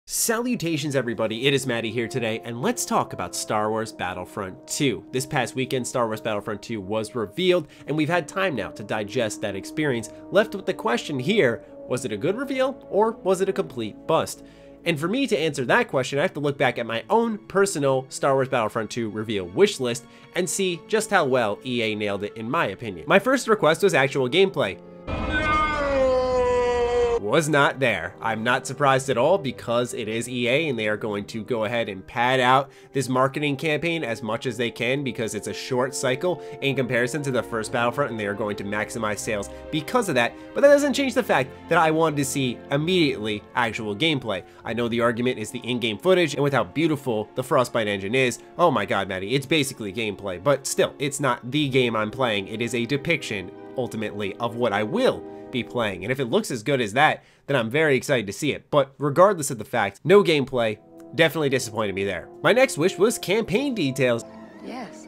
Salutations everybody, it is Matty here today, and let's talk about Star Wars Battlefront 2. This past weekend, Star Wars Battlefront 2 was revealed, and we've had time now to digest that experience, left with the question here, was it a good reveal, or was it a complete bust? And for me to answer that question, I have to look back at my own personal Star Wars Battlefront 2 reveal wish list and see just how well EA nailed it in my opinion. My first request was actual gameplay. Was not there. I'm not surprised at all because it is EA and they are going to go ahead and pad out this marketing campaign as much as they can because it's a short cycle in comparison to the first Battlefront, and they are going to maximize sales because of that. But that doesn't change the fact that I wanted to see immediately actual gameplay. I know the argument is the in-game footage, and with how beautiful the Frostbite engine is, oh my god, Matty, it's basically gameplay. But still, it's not the game I'm playing. It is a depiction, ultimately, of what I will be playing, and if it looks as good as that, then I'm very excited to see it. But regardless of the fact, no gameplay definitely disappointed me there. My next wish was campaign details. Yes.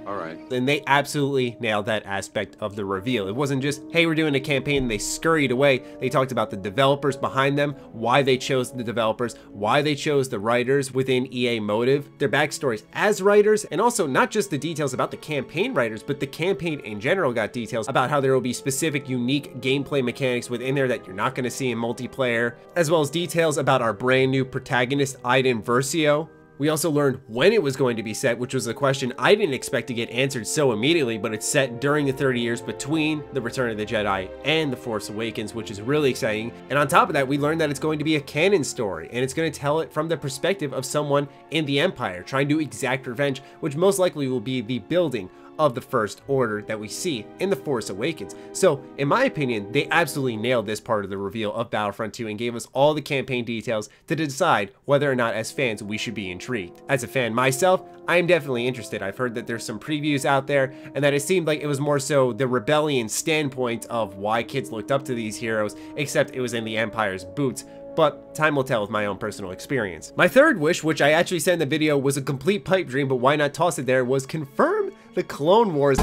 All right. And they absolutely nailed that aspect of the reveal. It wasn't just, hey, we're doing a campaign, and they scurried away. They talked about the developers behind them, why they chose the developers, why they chose the writers within EA Motive, their backstories as writers, and also not just the details about the campaign writers, but the campaign in general got details about how there will be specific, unique gameplay mechanics within there that you're not going to see in multiplayer, as well as details about our brand new protagonist, Iden Versio. We also learned when it was going to be set, which was a question I didn't expect to get answered so immediately, but it's set during the 30 years between The Return of the Jedi and The Force Awakens, which is really exciting. And on top of that, we learned that it's going to be a canon story, and it's going to tell it from the perspective of someone in the Empire trying to exact revenge, which most likely will be the building of the First Order that we see in The Force Awakens. So, in my opinion, they absolutely nailed this part of the reveal of Battlefront 2 and gave us all the campaign details to decide whether or not as fans we should be intrigued. As a fan myself, I am definitely interested. I've heard that there's some previews out there and that it seemed like it was more so the rebellion standpoint of why kids looked up to these heroes, except it was in the Empire's boots. But time will tell with my own personal experience. My third wish, which I actually said in the video was a complete pipe dream, but why not toss it there, was confirm the Clone Wars.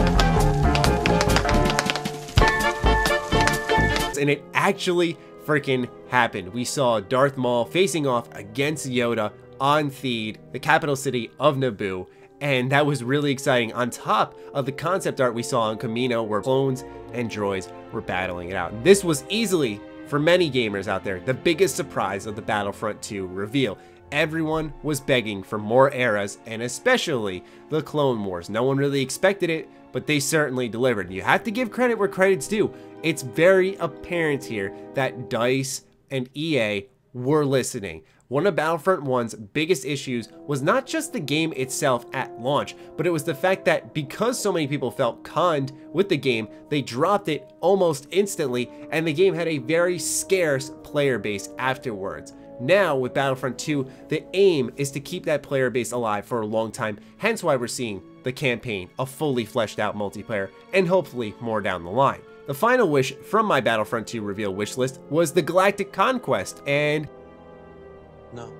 And it actually freaking happened. We saw Darth Maul facing off against Yoda on Theed, the capital city of Naboo, and that was really exciting, on top of the concept art we saw on Kamino where clones and droids were battling it out. This was easily, for many gamers out there, the biggest surprise of the Battlefront 2 reveal. Everyone was begging for more eras, and especially the Clone Wars. No one really expected it, but they certainly delivered. You have to give credit where credit's due. It's very apparent here that DICE and EA were listening. One of Battlefront 1's biggest issues was not just the game itself at launch, but it was the fact that because so many people felt conned with the game, they dropped it almost instantly, and the game had a very scarce player base afterwards. Now, with Battlefront 2, the aim is to keep that player base alive for a long time, hence why we're seeing the campaign, a fully fleshed out multiplayer, and hopefully more down the line. The final wish from my Battlefront 2 reveal wish list was the Galactic Conquest, and No,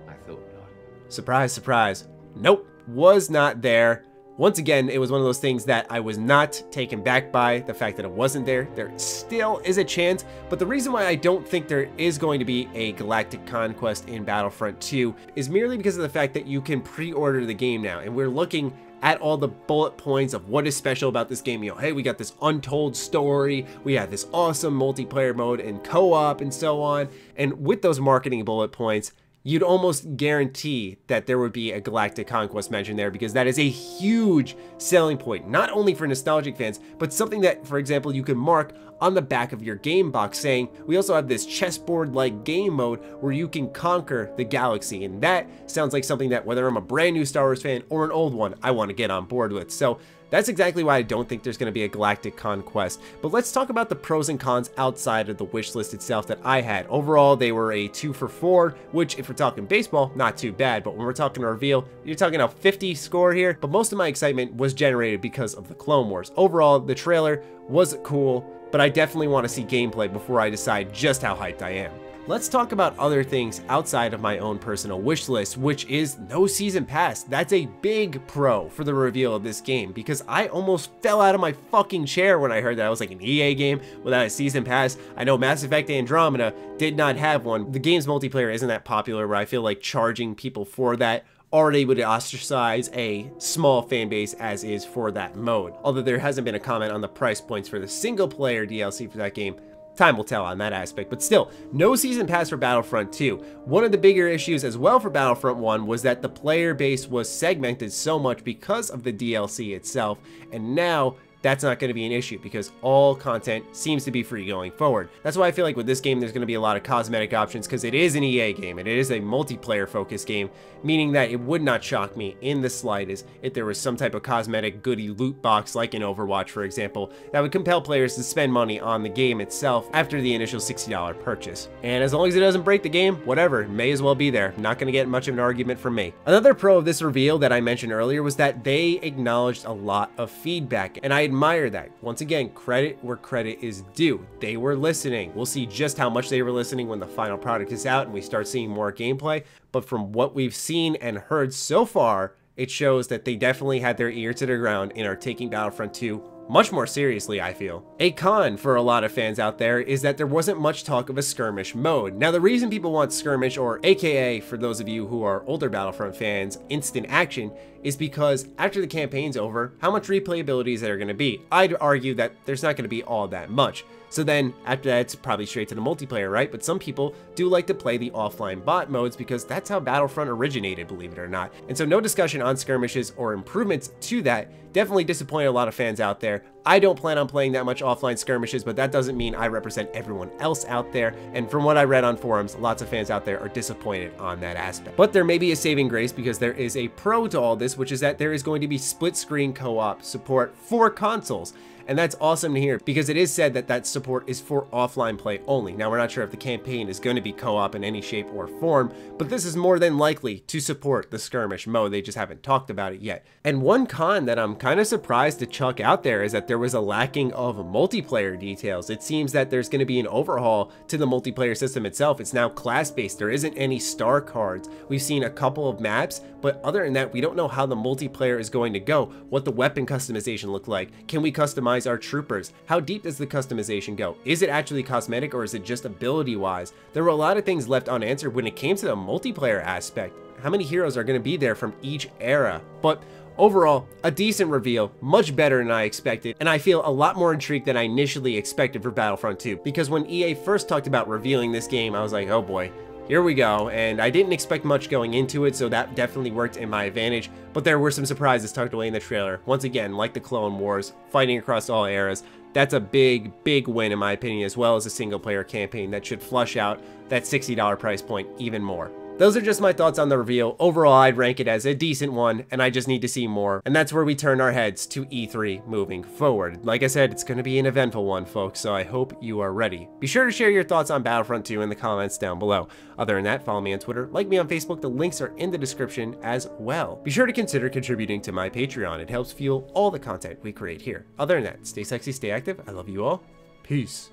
I thought not. surprise, surprise, nope, was not there. Once again, it was one of those things that I was not taken back by, the fact that it wasn't there. There still is a chance, but the reason why I don't think there is going to be a Galactic Conquest in Battlefront 2 is merely because of the fact that you can pre-order the game now, and we're looking at all the bullet points of what is special about this game. You know, hey, we got this untold story, we have this awesome multiplayer mode and co-op and so on, and with those marketing bullet points, you'd almost guarantee that there would be a Galactic Conquest mentioned there, because that is a huge selling point, not only for nostalgic fans, but something that, for example, you can mark on the back of your game box saying, we also have this chessboard-like game mode where you can conquer the galaxy. And that sounds like something that, whether I'm a brand new Star Wars fan or an old one, I want to get on board with. So that's exactly why I don't think there's going to be a Galactic Conquest. But let's talk about the pros and cons outside of the wish list itself that I had. Overall, they were a 2 for 4, which, if we're talking baseball, not too bad. But when we're talking a reveal, you're talking a 50 score here. But most of my excitement was generated because of the Clone Wars. Overall, the trailer was cool, but I definitely want to see gameplay before I decide just how hyped I am. let's talk about other things outside of my own personal wish list, which is no season pass. That's a big pro for the reveal of this game, because I almost fell out of my fucking chair when I heard that. I was like, an EA game without a season pass? I know Mass Effect Andromeda did not have one. The game's multiplayer isn't that popular, where I feel like charging people for that already would ostracize a small fan base as is for that mode. Although there hasn't been a comment on the price points for the single player DLC for that game. Time will tell on that aspect, but still, no season pass for Battlefront 2. One of the bigger issues as well for Battlefront 1 was that the player base was segmented so much because of the DLC itself, and now that's not going to be an issue because all content seems to be free going forward. That's why I feel like with this game there's going to be a lot of cosmetic options, because it is an EA game and it is a multiplayer focused game, meaning that it would not shock me in the slightest if there was some type of cosmetic goodie loot box like in Overwatch, for example, that would compel players to spend money on the game itself after the initial $60 purchase. And as long as it doesn't break the game, whatever, it may as well be there. Not going to get much of an argument from me. Another pro of this reveal that I mentioned earlier was that they acknowledged a lot of feedback, and I admire that. Once again, credit where credit is due. They were listening. We'll see just how much they were listening when the final product is out and we start seeing more gameplay, but from what we've seen and heard so far, it shows that they definitely had their ear to the ground and are taking Battlefront 2 much more seriously, I feel. A con for a lot of fans out there is that there wasn't much talk of a skirmish mode. Now, the reason people want skirmish, or AKA for those of you who are older Battlefront fans, instant action, is because after the campaign's over, how much replayability is there going to be? I'd argue that there's not going to be all that much. So then after that, it's probably straight to the multiplayer, right? But some people do like to play the offline bot modes because that's how Battlefront originated, believe it or not. And so no discussion on skirmishes or improvements to that definitely disappointed a lot of fans out there. I don't plan on playing that much offline skirmishes, but that doesn't mean I represent everyone else out there. And from what I read on forums, lots of fans out there are disappointed on that aspect. But there may be a saving grace because there is a pro to all this, which is that there is going to be split screen co-op support for consoles. And that's awesome to hear because it is said that that support is for offline play only. Now, we're not sure if the campaign is going to be co-op in any shape or form, but this is more than likely to support the skirmish mode. They just haven't talked about it yet. And one con that I'm kind of surprised to chuck out there is that there was a lacking of multiplayer details. It seems that there's going to be an overhaul to the multiplayer system itself. It's now class-based. There isn't any star cards. We've seen a couple of maps, but other than that, we don't know how the multiplayer is going to go, what the weapon customization look like. Can we customize our troopers? How deep does the customization go? Is it actually cosmetic or is it just ability wise? There were a lot of things left unanswered when it came to the multiplayer aspect. How many heroes are going to be there from each era? But overall, a decent reveal, much better than I expected, and I feel a lot more intrigued than I initially expected for Battlefront 2, because when EA first talked about revealing this game, I was like, oh boy, here we go, and I didn't expect much going into it, so that definitely worked in my advantage, but there were some surprises tucked away in the trailer. Once again, like the Clone Wars, fighting across all eras, that's a big win in my opinion, as well as a single player campaign that should flush out that $60 price point even more. Those are just my thoughts on the reveal. Overall, I'd rank it as a decent one, and I just need to see more. And that's where we turn our heads to E3 moving forward. Like I said, it's going to be an eventful one, folks, so I hope you are ready. Be sure to share your thoughts on Battlefront 2 in the comments down below. Other than that, follow me on Twitter, like me on Facebook, the links are in the description as well. Be sure to consider contributing to my Patreon. It helps fuel all the content we create here. Other than that, stay sexy, stay active. I love you all. Peace.